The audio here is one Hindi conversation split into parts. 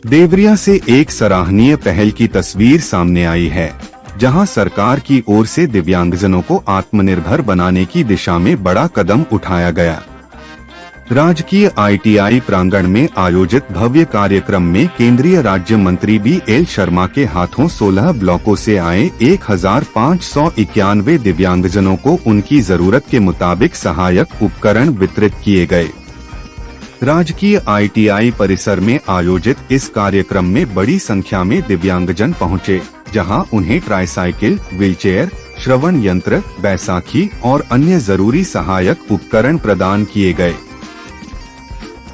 देवरिया से एक सराहनीय पहल की तस्वीर सामने आई है, जहां सरकार की ओर से दिव्यांगजनों को आत्मनिर्भर बनाने की दिशा में बड़ा कदम उठाया गया। राजकीय ITI प्रांगण में आयोजित भव्य कार्यक्रम में केंद्रीय राज्य मंत्री BL शर्मा के हाथों 16 ब्लॉकों से आए 1591 दिव्यांगजनों को उनकी जरूरत के मुताबिक सहायक उपकरण वितरित किए गए। राजकीय ITI परिसर में आयोजित इस कार्यक्रम में बड़ी संख्या में दिव्यांगजन पहुंचे, जहां उन्हें ट्राईसाइकिल, व्हीलचेयर, श्रवण यंत्र, बैसाखी और अन्य जरूरी सहायक उपकरण प्रदान किए गए।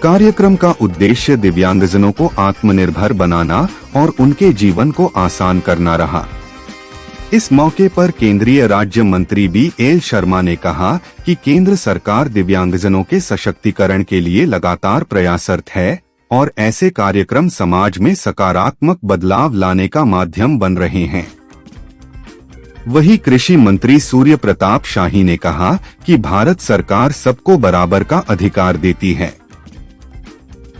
कार्यक्रम का उद्देश्य दिव्यांगजनों को आत्मनिर्भर बनाना और उनके जीवन को आसान करना रहा। इस मौके पर केंद्रीय राज्य मंत्री BL शर्मा ने कहा कि केंद्र सरकार दिव्यांगजनों के सशक्तिकरण के लिए लगातार प्रयासरत है और ऐसे कार्यक्रम समाज में सकारात्मक बदलाव लाने का माध्यम बन रहे हैं। वहीं कृषि मंत्री सूर्य प्रताप शाही ने कहा कि भारत सरकार सबको बराबर का अधिकार देती है।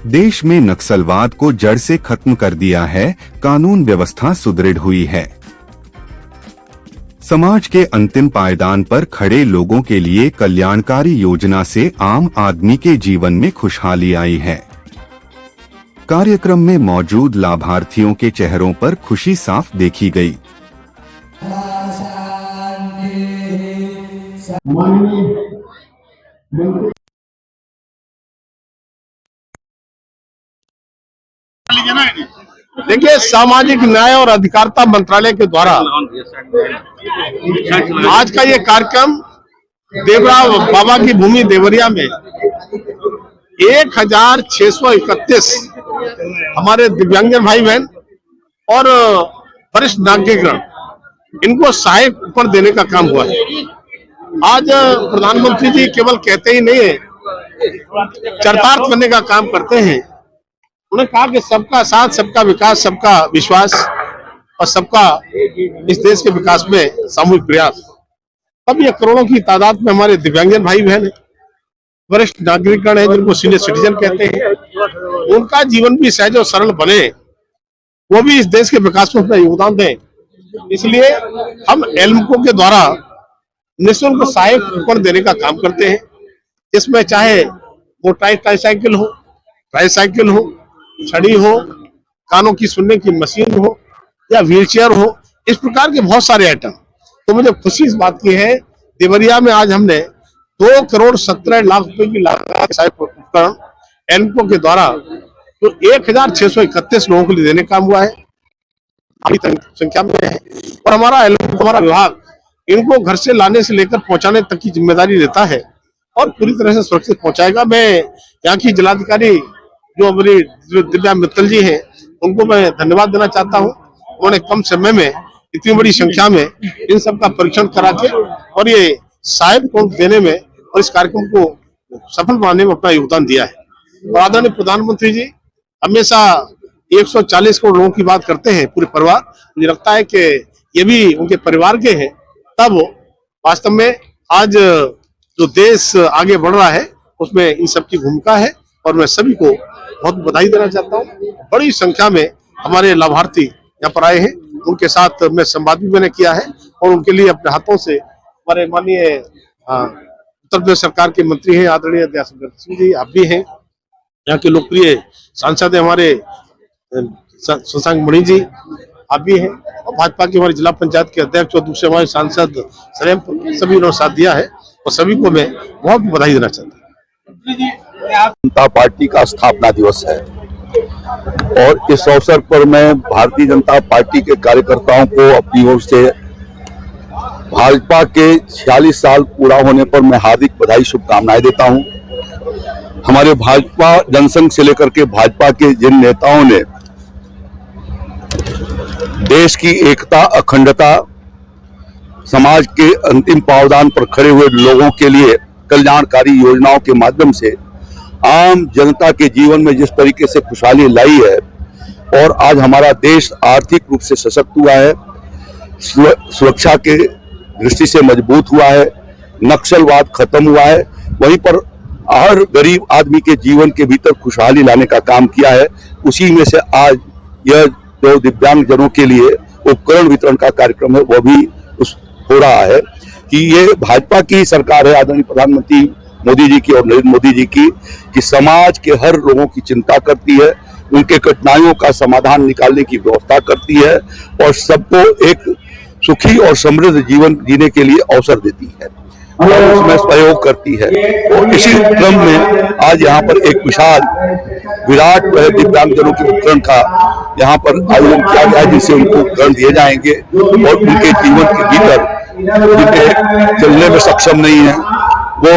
देश में नक्सलवाद को जड़ से खत्म कर दिया है, कानून व्यवस्था सुदृढ़ हुई है। समाज के अंतिम पायदान पर खड़े लोगों के लिए कल्याणकारी योजना से आम आदमी के जीवन में खुशहाली आई है। कार्यक्रम में मौजूद लाभार्थियों के चेहरों पर खुशी साफ देखी गई। देखिए, सामाजिक न्याय और अधिकारिता मंत्रालय के द्वारा आज का ये कार्यक्रम देवरा बाबा की भूमि देवरिया में 1631 हमारे दिव्यांगजन भाई बहन और वरिष्ठ नागरिकगण इनको सहायक उपकरण देने का काम हुआ है। आज प्रधानमंत्री जी केवल कहते ही नहीं है, चरितार्थ करने का काम करते हैं। उन्होंने कहा कि सबका साथ, सबका विकास, सबका विश्वास और सबका इस देश के विकास में सामूहिक प्रयास। तब ये करोड़ों की तादाद में हमारे दिव्यांगजन भाई बहन है, वरिष्ठ नागरिकगण है, जिनको सीनियर सिटीजन कहते हैं, उनका जीवन भी सहज और सरल बने, वो भी इस देश के विकास में अपना योगदान दें। इसलिए हम एल्मको के द्वारा निःशुल्क सहायक उपकरण देने का काम करते हैं, जिसमें चाहे मोटराइज ट्राईसाइकिल हो, ट्राईसाइकिल हो, छड़ी हो, कानों की सुनने की मशीन हो या व्हीलचेयर हो, इस प्रकार के बहुत सारे आइटम। तो मुझे खुशी इस बात की है, देवरिया में आज हमने 2,17,00,000 रुपए की लागत सहायक उपकरण एल्मको के द्वारा तो 1631 लोगों को देने का काम हुआ है, अभी संख्या में है। और हमारा एल्मको, हमारा विभाग इनको घर से लाने से लेकर पहुंचाने तक की जिम्मेदारी लेता है और पूरी तरह से सुरक्षित पहुंचाएगा। मैं यहाँ की जिलाधिकारी जो हमारी दिव्या मित्तल जी हैं, उनको मैं धन्यवाद देना चाहता हूँ। उन्होंने कम समय में इतनी बड़ी संख्या में इन सब का परीक्षण करा के और ये सहायक देने में और इस कार्यक्रम को सफल बनाने में अपना योगदान दिया है। और आदरणीय प्रधानमंत्री जी हमेशा 140 करोड़ लोगों की बात करते हैं, पूरे परिवार। मुझे लगता है कि ये भी उनके परिवार के हैं। तब वास्तव में आज जो देश आगे बढ़ रहा है उसमें इन सब की भूमिका है और मैं सभी को बहुत बधाई देना चाहता हूँ। बड़ी संख्या में हमारे लाभार्थी यहाँ पर आए हैं, उनके साथ मैं संवाद भी मैंने किया है और उनके लिए अपने हाथों से हमारे माननीय उत्तर प्रदेश सरकार के मंत्री हैं आदरणीय दयाशंकर सिंह जी, आप भी हैं, यहाँ के लोकप्रिय सांसद है हमारे शशांक मणि जी, आप भी हैं, और भाजपा के हमारे जिला पंचायत के अध्यक्ष और दूसरे हमारे सांसद सभी उन्होंने साथ दिया है और सभी को मैं बहुत बधाई देना चाहता हूँ। जनता पार्टी का स्थापना दिवस है और इस अवसर पर मैं भारतीय जनता पार्टी के कार्यकर्ताओं को अपनी ओर से भाजपा के 46 साल पूरा होने पर मैं हार्दिक बधाई, शुभकामनाएं देता हूं। हमारे भाजपा जनसंघ से लेकर के भाजपा के जिन नेताओं ने देश की एकता, अखंडता, समाज के अंतिम पावदान पर खड़े हुए लोगों के लिए कल्याणकारी योजनाओं के माध्यम से आम जनता के जीवन में जिस तरीके से खुशहाली लाई है और आज हमारा देश आर्थिक रूप से सशक्त हुआ है, सुरक्षा के दृष्टि से मजबूत हुआ है, नक्सलवाद खत्म हुआ है, वहीं पर हर गरीब आदमी के जीवन के भीतर खुशहाली लाने का काम किया है। उसी में से आज यह जो दिव्यांग जनों के लिए उपकरण वितरण का कार्यक्रम है वह भी हो रहा है कि ये भाजपा की सरकार है, आदरणीय प्रधानमंत्री मोदी जी की और नरेंद्र मोदी जी की, कि समाज के हर लोगों की चिंता करती है, उनके कठिनाइयों का समाधान निकालने की व्यवस्था करती है और सबको एक सुखी और समृद्ध जीवन जीने के लिए अवसर देती है और उसमें सहयोग करती है। और इसी क्रम में आज यहाँ पर एक विशाल विराट दिव्यांगजनों के उपकरण का यहाँ पर आयोजन किया गया है, जिससे उनको उपकरण दिए जाएंगे और उनके जीवन के भीतर जिनके चलने में सक्षम नहीं है वो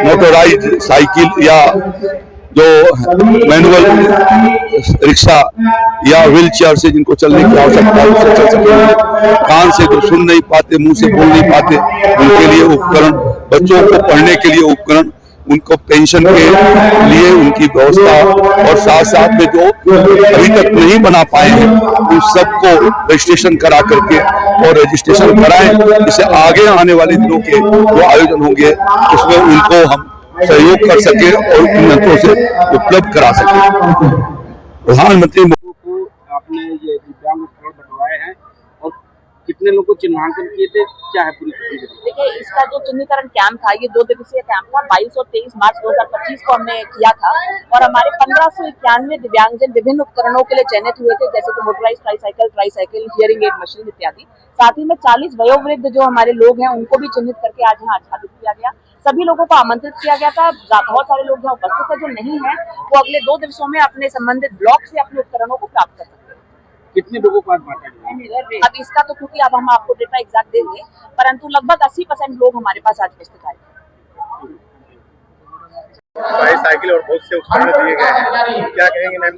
मोटराइज साइकिल या जो मैनुअल रिक्शा या व्हील चेयर से जिनको चलने की आवश्यकता है उससे चल सकेंगे। कान से जो सुन नहीं पाते, मुंह से बोल नहीं पाते, उनके लिए उपकरण, बच्चों को पढ़ने के लिए उपकरण, उनको पेंशन के लिए उनकी व्यवस्था और साथ साथ में जो अभी तक नहीं बना पाए हैं उन सबको रजिस्ट्रेशन करा करके और रजिस्ट्रेशन कराएं, जिससे आगे आने वाले दिनों के जो आयोजन होंगे उसमें उनको हम सहयोग कर सके और उन यंत्रों से उपलब्ध करा सके। प्रधानमंत्री को आपने ये दिव्यांग उपकरण बंटवाए हैं और कितने लोगों को चिन्हांकन किए थे, क्या है पूरी प्रक्रिया? देखिए, इसका जो चिन्हीकरण कैंप था ये 2 दिवसीय कैंप था। 22 और 23 मार्च 2025 को हमने किया था और हमारे 1591 दिव्यांगजन विभिन्न उपकरणों के लिए चयनित हुए थे, जैसे कि motorise tricycle, hearing aid machine इत्यादि। साथ ही में 40 वयोवृद्ध जो हमारे लोग हैं उनको भी चिन्हित करके आज यहाँ आच्छादित किया गया। सभी लोगों को आमंत्रित किया गया था। बहुत सारे लोग यहाँ उपस्थित है, जो नहीं है वो अगले 2 दिवसों में अपने संबंधित ब्लॉक से अपने उपकरणों को प्राप्त कर सकते हैं। कितने लोगों को आज बांटा गया? अब इसका तो क्योंकि अब हम आपको डेटा एग्जैक्ट देंगे, परंतु लगभग 80% लोग हमारे पास आज उपस्थित आए। साइकिल और बहुत से उपकरण दिए गए हैं, क्या कहेंगे मैम?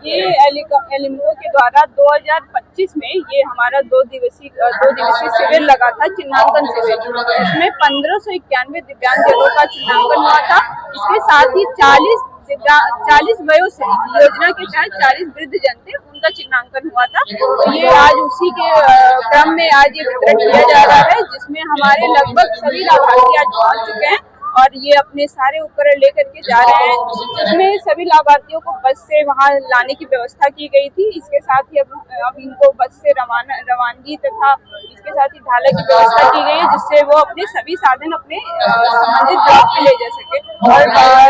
ये एलिम्को के द्वारा 2025 में ये हमारा 2 दिवसीय शिविर लगा था, चिन्हांकन शिविर, जिसमें 1591 दिव्यांगजनों का चिन्हांकन हुआ था। इसके साथ ही 40 वयोश्री योजना के तहत 40 वृद्ध जन थे, उनका चिन्हांकन हुआ था। तो ये आज उसी के क्रम में आज ये वितरण किया जा रहा है, जिसमें हमारे लगभग सभी लाभार्थी आज पहुंच चुके हैं और ये अपने सारे उपकरण लेकर के जा रहे हैं। जिसमें सभी लाभार्थियों को बस से वहां लाने की व्यवस्था की गई थी। इसके साथ ही अब इनको बस से रवानगी तथा इसके साथ ही ढाला की व्यवस्था की गई है, जिससे वो अपने सभी साधन अपने संबंधित ब्लॉक में ले जा सके। और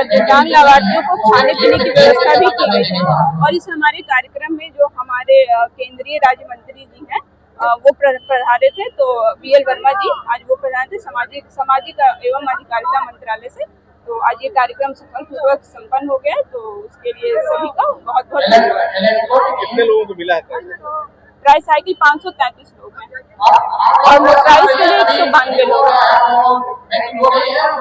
दिव्यांग लाभार्थियों को खाने पीने की व्यवस्था भी की गई है। और इस हमारे कार्यक्रम में जो हमारे केंद्रीय राज्य मंत्री जी हैं वो पधारे थे, तो BL वर्मा जी आज वो प्रधान थे सामाजिक एवं अधिकारिता मंत्रालय से। तो आज ये कार्यक्रम सफलपूर्वक संपन्न हो गया, तो उसके लिए सभी का बहुत बहुत धन्यवाद। कितने लोगों को मिला है? ट्राईसाइकिल 533 लोग हैं और मोटराइज के लिए 192 लोग हैं।